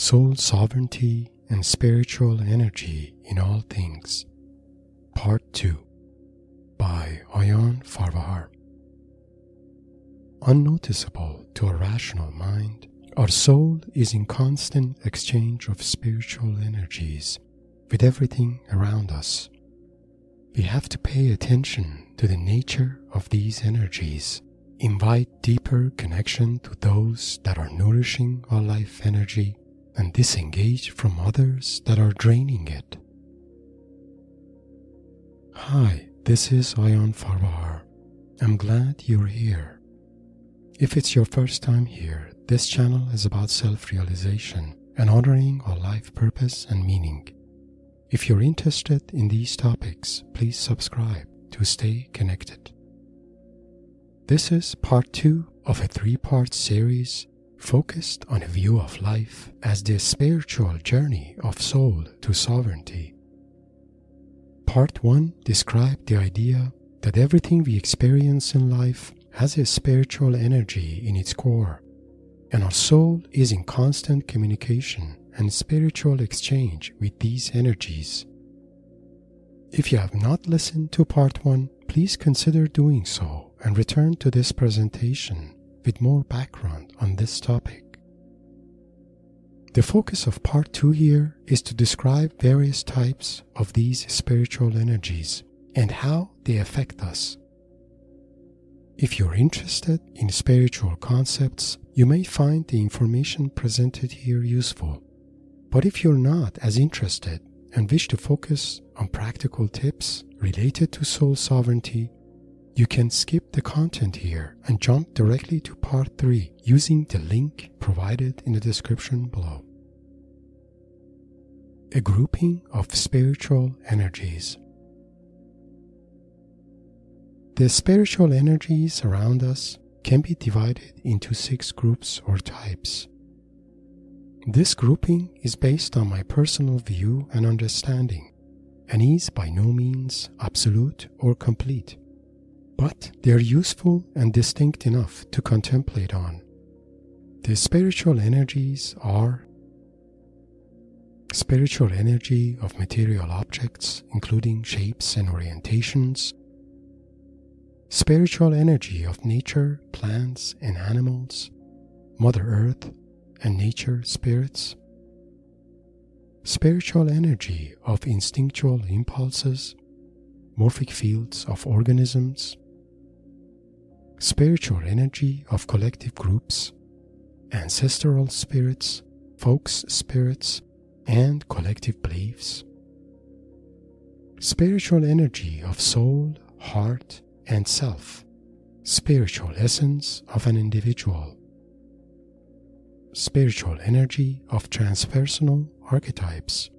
Soul Sovereignty and Spiritual Energy in All Things, Part 2, by Ayan Farvahar. Unnoticeable to a rational mind, our soul is in constant exchange of spiritual energies with everything around us. We have to pay attention to the nature of these energies, invite deeper connection to those that are nourishing our life energy, and disengage from others that are draining it. Hi, this is Ayan Farvahar. I'm glad you're here. If it's your first time here, this channel is about self-realization and honoring our life purpose and meaning. If you're interested in these topics, please subscribe to stay connected. This is part 2 of a 3-part series focused on a view of life as the spiritual journey of soul to sovereignty. Part 1 described the idea that everything we experience in life has a spiritual energy in its core, and our soul is in constant communication and spiritual exchange with these energies. If you have not listened to Part 1, please consider doing so and return to this presentation with more background on this topic. The focus of Part 2 here is to describe various types of these spiritual energies and how they affect us. If you're interested in spiritual concepts, you may find the information presented here useful. But if you're not as interested and wish to focus on practical tips related to soul sovereignty, you can skip the content here and jump directly to Part 3 using the link provided in the description below. A grouping of spiritual energies. The spiritual energies around us can be divided into 6 groups or types. This grouping is based on my personal view and understanding, and is by no means absolute or complete. But they are useful and distinct enough to contemplate on. The spiritual energies are spiritual energy of material objects, including shapes and orientations, spiritual energy of nature, plants and animals, Mother Earth and nature spirits, spiritual energy of instinctual impulses, morphic fields of organisms, spiritual energy of collective groups, ancestral spirits, folks spirits, and collective beliefs, spiritual energy of soul, heart, and self, spiritual essence of an individual, spiritual energy of transpersonal archetypes,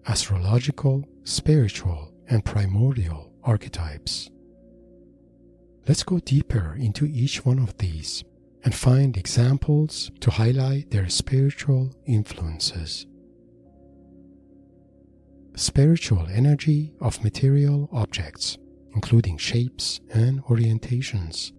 astrological, spiritual, and primordial archetypes. Let's go deeper into each one of these and find examples to highlight their spiritual influences. Spiritual energy of material objects, including shapes and orientations.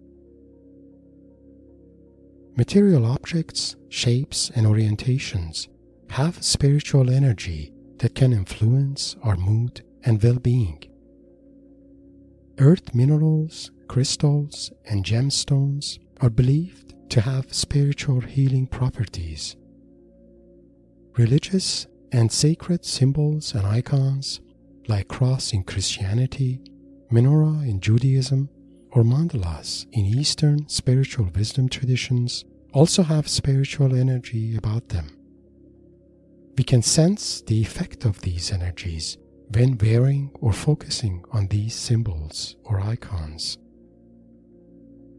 Material objects, shapes, and orientations have spiritual energy that can influence our mood and well-being. Earth minerals, crystals, and gemstones are believed to have spiritual healing properties. Religious and sacred symbols and icons, like cross in Christianity, menorah in Judaism, or mandalas in Eastern spiritual wisdom traditions, also have spiritual energy about them. We can sense the effect of these energies when wearing or focusing on these symbols or icons.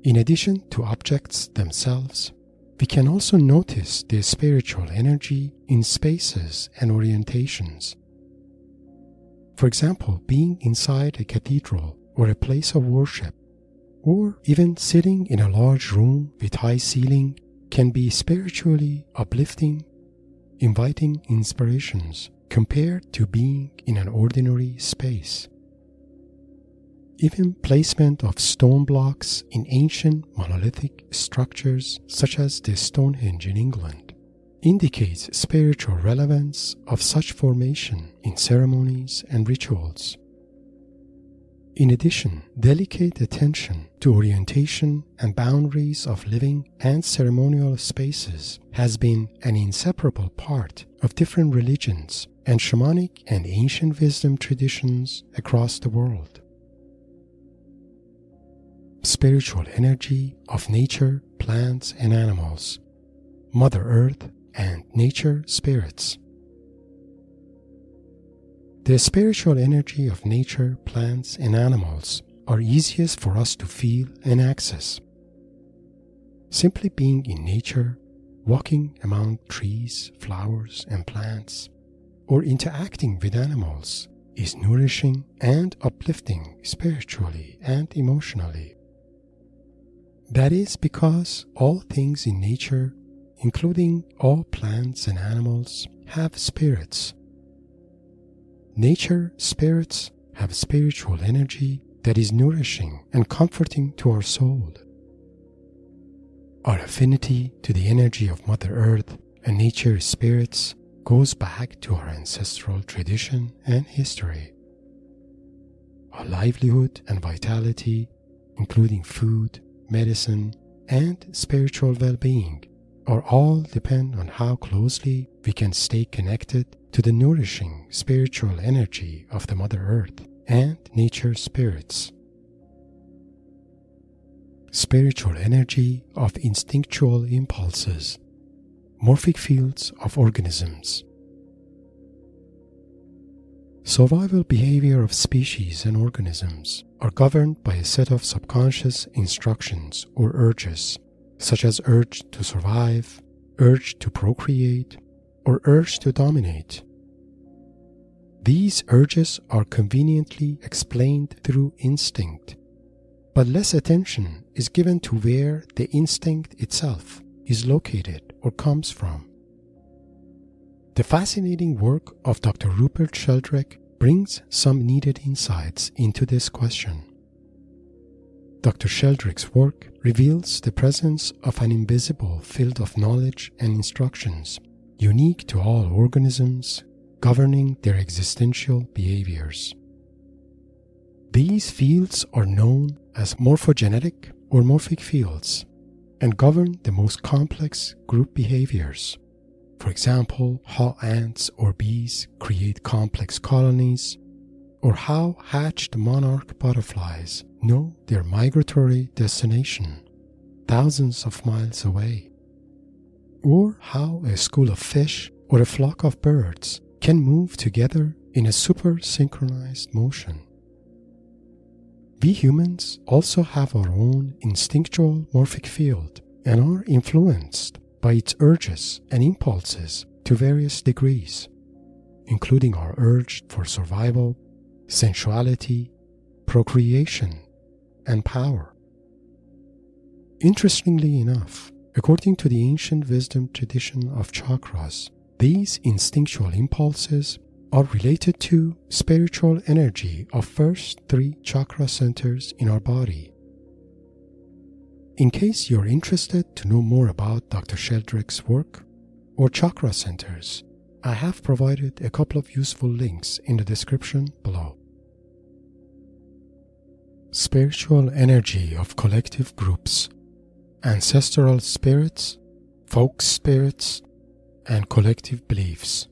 In addition to objects themselves, we can also notice the spiritual energy in spaces and orientations. For example, being inside a cathedral or a place of worship, or even sitting in a large room with high ceiling, can be spiritually uplifting, inviting inspirations compared to being in an ordinary space. Even placement of stone blocks in ancient monolithic structures such as the Stonehenge in England indicates spiritual relevance of such formation in ceremonies and rituals. In addition, delicate attention to orientation and boundaries of living and ceremonial spaces has been an inseparable part of different religions and shamanic and ancient wisdom traditions across the world. Spiritual energy of nature, plants and animals, Mother Earth and nature spirits. The spiritual energy of nature, plants and animals are easiest for us to feel and access. Simply being in nature, walking among trees, flowers and plants, or interacting with animals is nourishing and uplifting spiritually and emotionally. That is because all things in nature, including all plants and animals, have spirits. Nature spirits have spiritual energy that is nourishing and comforting to our soul. Our affinity to the energy of Mother Earth and nature spirits goes back to our ancestral tradition and history. Our livelihood and vitality, including food, medicine, and spiritual well-being, are all depend on how closely we can stay connected to the nourishing spiritual energy of the Mother Earth and nature spirits. Spiritual energy of instinctual impulses, morphic fields of organisms. Survival behavior of species and organisms are governed by a set of subconscious instructions or urges, such as urge to survive, urge to procreate, or urge to dominate. These urges are conveniently explained through instinct, but less attention is given to where the instinct itself is located or comes from. The fascinating work of Dr. Rupert Sheldrake brings some needed insights into this question. Dr. Sheldrake's work reveals the presence of an invisible field of knowledge and instructions unique to all organisms governing their existential behaviors. These fields are known as morphogenetic or morphic fields and govern the most complex group behaviors. For example, how ants or bees create complex colonies, or how hatched monarch butterflies know their migratory destination thousands of miles away, or how a school of fish or a flock of birds can move together in a super synchronized motion. We humans also have our own instinctual morphic field and are influenced by its urges and impulses to various degrees, including our urge for survival, sensuality, procreation, and power. Interestingly enough, according to the ancient wisdom tradition of chakras, these instinctual impulses are related to spiritual energy of first 3 chakra centers in our body. In case you're interested to know more about Dr. Sheldrake's work or chakra centers, I have provided a couple of useful links in the description below. Spiritual energy of collective groups, ancestral spirits, folk spirits, and collective beliefs.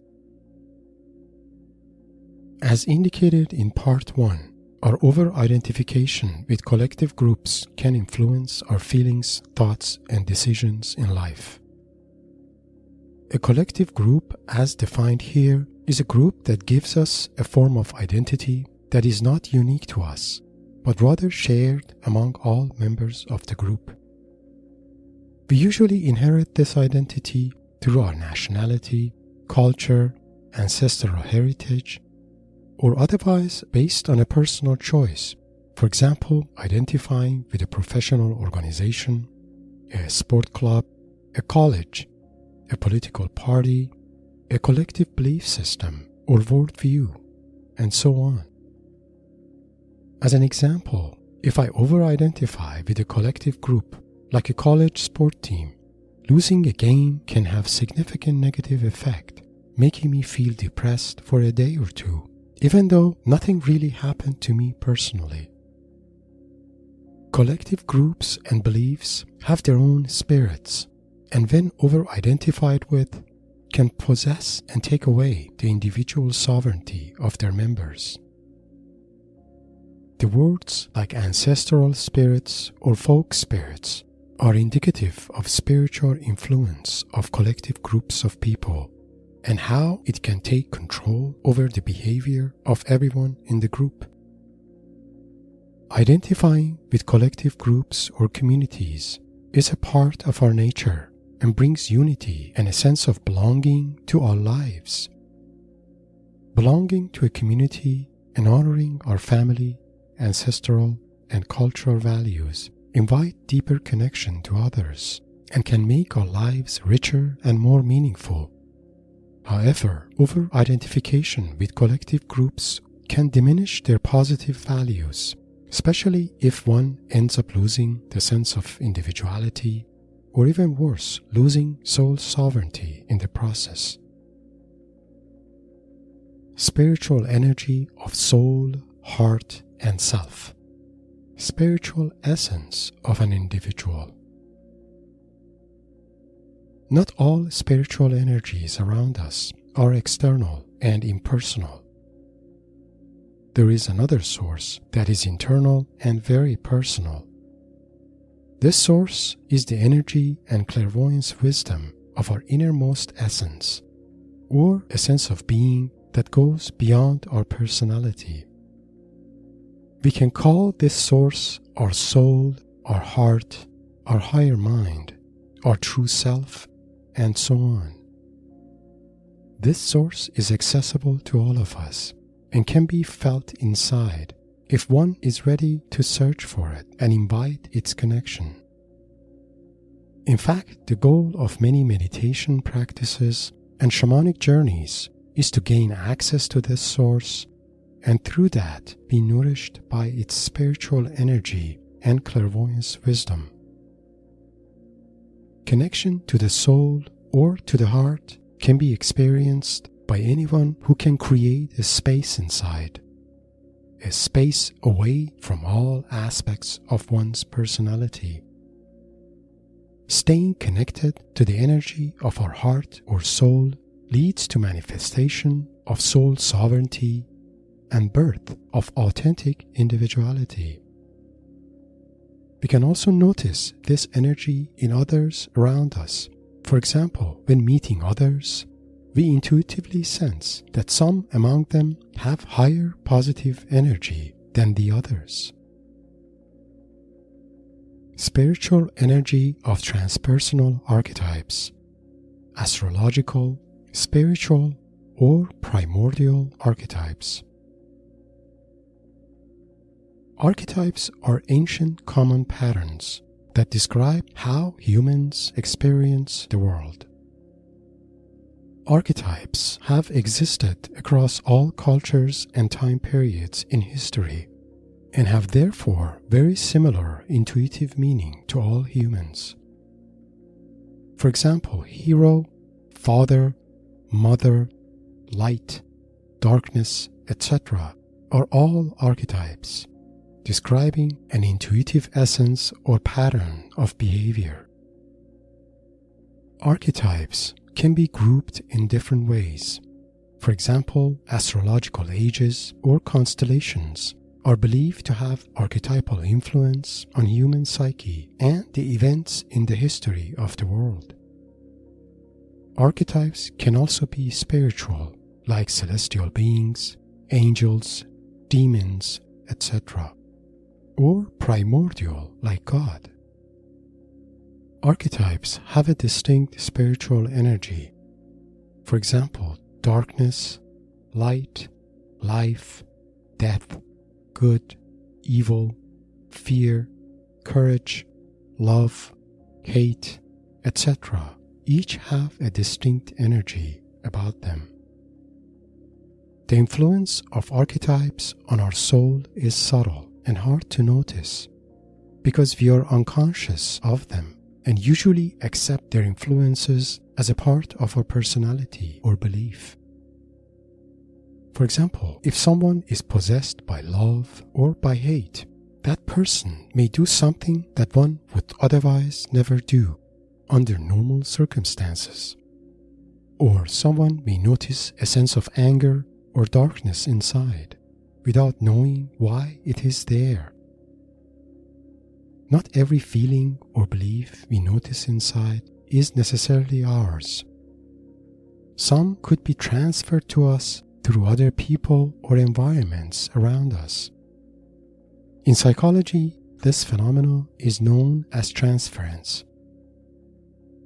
As indicated in Part 1, our over-identification with collective groups can influence our feelings, thoughts, and decisions in life. A collective group, as defined here, is a group that gives us a form of identity that is not unique to us, but rather shared among all members of the group. We usually inherit this identity through our nationality, culture, ancestral heritage, or otherwise based on a personal choice, for example, identifying with a professional organization, a sport club, a college, a political party, a collective belief system or worldview, and so on. As an example, if I over-identify with a collective group, like a college sport team, losing a game can have significant negative effect, making me feel depressed for a day or two, even though nothing really happened to me personally. Collective groups and beliefs have their own spirits, and when over-identified with, can possess and take away the individual sovereignty of their members. The words like ancestral spirits or folk spirits are indicative of spiritual influence of collective groups of people and how it can take control over the behavior of everyone in the group. Identifying with collective groups or communities is a part of our nature and brings unity and a sense of belonging to our lives. Belonging to a community and honoring our family, ancestral, and cultural values invite deeper connection to others and can make our lives richer and more meaningful. However, over-identification with collective groups can diminish their positive values, especially if one ends up losing the sense of individuality, or even worse, losing soul sovereignty in the process. Spiritual energy of soul, heart, and self. Spiritual essence of an individual. Not all spiritual energies around us are external and impersonal. There is another source that is internal and very personal. This source is the energy and clairvoyance wisdom of our innermost essence, or a sense of being that goes beyond our personality. We can call this source our soul, our heart, our higher mind, our true self, and so on. This source is accessible to all of us and can be felt inside if one is ready to search for it and invite its connection. In fact, the goal of many meditation practices and shamanic journeys is to gain access to this source and through that be nourished by its spiritual energy and clairvoyance wisdom. Connection to the soul or to the heart can be experienced by anyone who can create a space inside, a space away from all aspects of one's personality. Staying connected to the energy of our heart or soul leads to manifestation of soul sovereignty and birth of authentic individuality. We can also notice this energy in others around us. For example, when meeting others, we intuitively sense that some among them have higher positive energy than the others. Spiritual energy of transpersonal archetypes, astrological, spiritual, or primordial archetypes. Archetypes are ancient common patterns that describe how humans experience the world. Archetypes have existed across all cultures and time periods in history and have therefore very similar intuitive meaning to all humans. For example, hero, father, mother, light, darkness, etc. are all archetypes, describing an intuitive essence or pattern of behavior. Archetypes can be grouped in different ways. For example, astrological ages or constellations are believed to have archetypal influence on human psyche and the events in the history of the world. Archetypes can also be spiritual, like celestial beings, angels, demons, etc., or primordial, like God. Archetypes have a distinct spiritual energy. For example, darkness, light, life, death, good, evil, fear, courage, love, hate, etc. each have a distinct energy about them. The influence of archetypes on our soul is subtle and hard to notice because we are unconscious of them and usually accept their influences as a part of our personality or belief. For example, if someone is possessed by love or by hate, that person may do something that one would otherwise never do under normal circumstances. Or someone may notice a sense of anger or darkness inside without knowing why it is there. Not every feeling or belief we notice inside is necessarily ours. Some could be transferred to us through other people or environments around us. In psychology, this phenomenon is known as transference.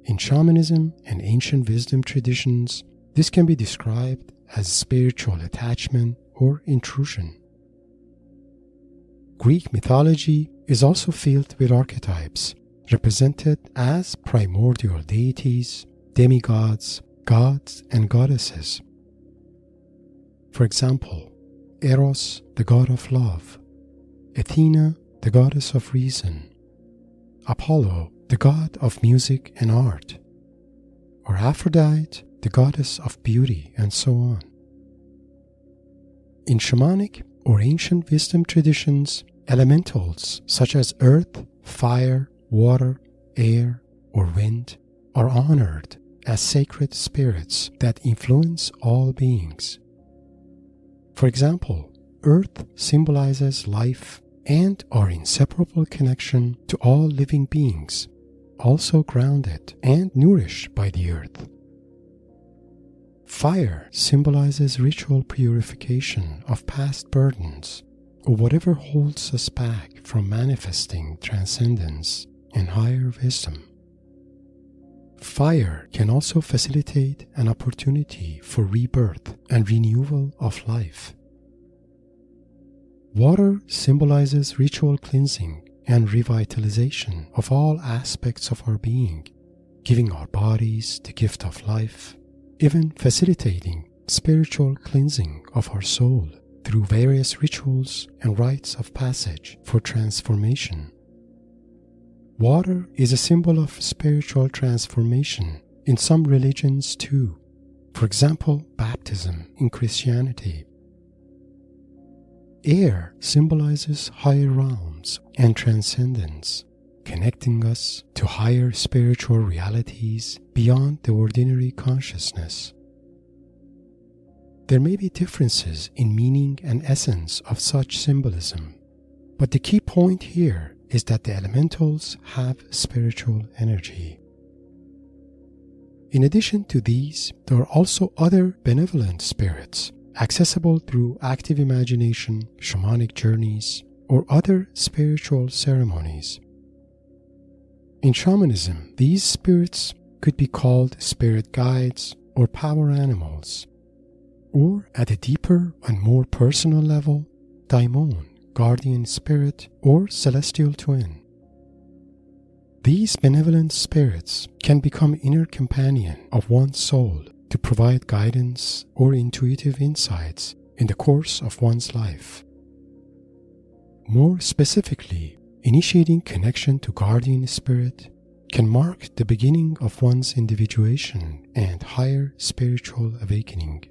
In shamanism and ancient wisdom traditions, this can be described as spiritual attachment or intrusion. Greek mythology is also filled with archetypes represented as primordial deities, demigods, gods, and goddesses. For example, Eros, the god of love, Athena, the goddess of reason, Apollo, the god of music and art, or Aphrodite, the goddess of beauty, and so on. In shamanic or ancient wisdom traditions, elementals such as earth, fire, water, air, or wind are honored as sacred spirits that influence all beings. For example, earth symbolizes life and our inseparable connection to all living beings, also grounded and nourished by the earth. Fire symbolizes ritual purification of past burdens or whatever holds us back from manifesting transcendence and higher wisdom. Fire can also facilitate an opportunity for rebirth and renewal of life. Water symbolizes ritual cleansing and revitalization of all aspects of our being, giving our bodies the gift of life, even facilitating spiritual cleansing of our soul through various rituals and rites of passage for transformation. Water is a symbol of spiritual transformation in some religions too, for example, baptism in Christianity. Air symbolizes higher realms and transcendence, connecting us to higher spiritual realities beyond the ordinary consciousness. There may be differences in meaning and essence of such symbolism, but the key point here is that the elementals have spiritual energy. In addition to these, there are also other benevolent spirits accessible through active imagination, shamanic journeys, or other spiritual ceremonies. In shamanism, these spirits could be called spirit guides or power animals, or at a deeper and more personal level, daimon, guardian spirit, or celestial twin. These benevolent spirits can become inner companion of one's soul to provide guidance or intuitive insights in the course of one's life. More specifically, initiating connection to guardian spirit can mark the beginning of one's individuation and higher spiritual awakening.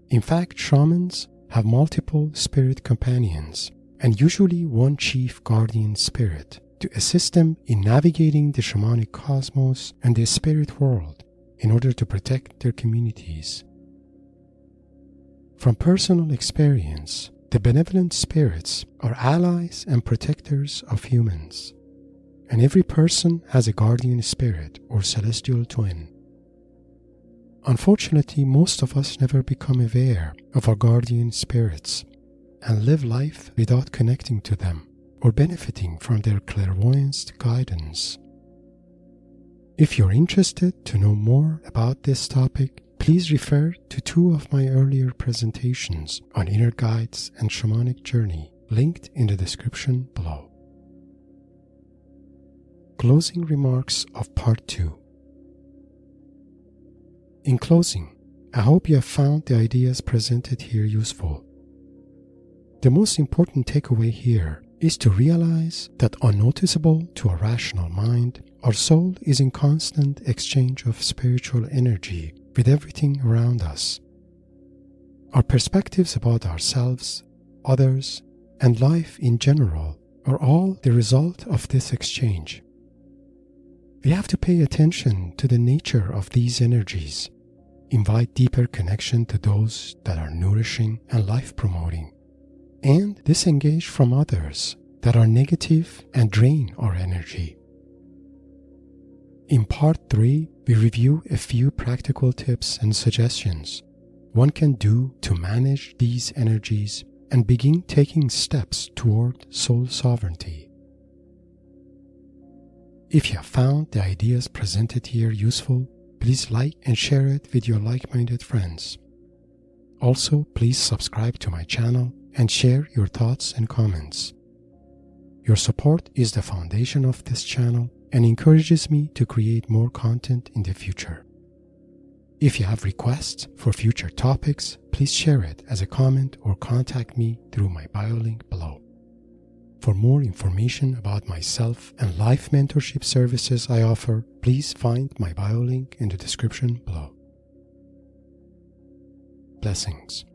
In fact, shamans have multiple spirit companions and usually one chief guardian spirit to assist them in navigating the shamanic cosmos and the spirit world in order to protect their communities. From personal experience, the benevolent spirits are allies and protectors of humans, and every person has a guardian spirit or celestial twin. Unfortunately, most of us never become aware of our guardian spirits and live life without connecting to them or benefiting from their clairvoyance guidance. If you're interested to know more about this topic, please refer to 2 of my earlier presentations on inner guides and shamanic journey, linked in the description below. Closing remarks of Part 2. In closing, I hope you have found the ideas presented here useful. The most important takeaway here is to realize that unnoticeable to a rational mind, our soul is in constant exchange of spiritual energy with everything around us. Our perspectives about ourselves, others, and life in general are all the result of this exchange. We have to pay attention to the nature of these energies, invite deeper connection to those that are nourishing and life-promoting, and disengage from others that are negative and drain our energy. In part 3, we review a few practical tips and suggestions one can do to manage these energies and begin taking steps toward soul sovereignty. If you have found the ideas presented here useful, please like and share it with your like-minded friends. Also, please subscribe to my channel and share your thoughts and comments. Your support is the foundation of this channel and encourages me to create more content in the future. If you have requests for future topics, please share it as a comment or contact me through my bio link below. For more information about myself and life mentorship services I offer, please find my bio link in the description below. Blessings.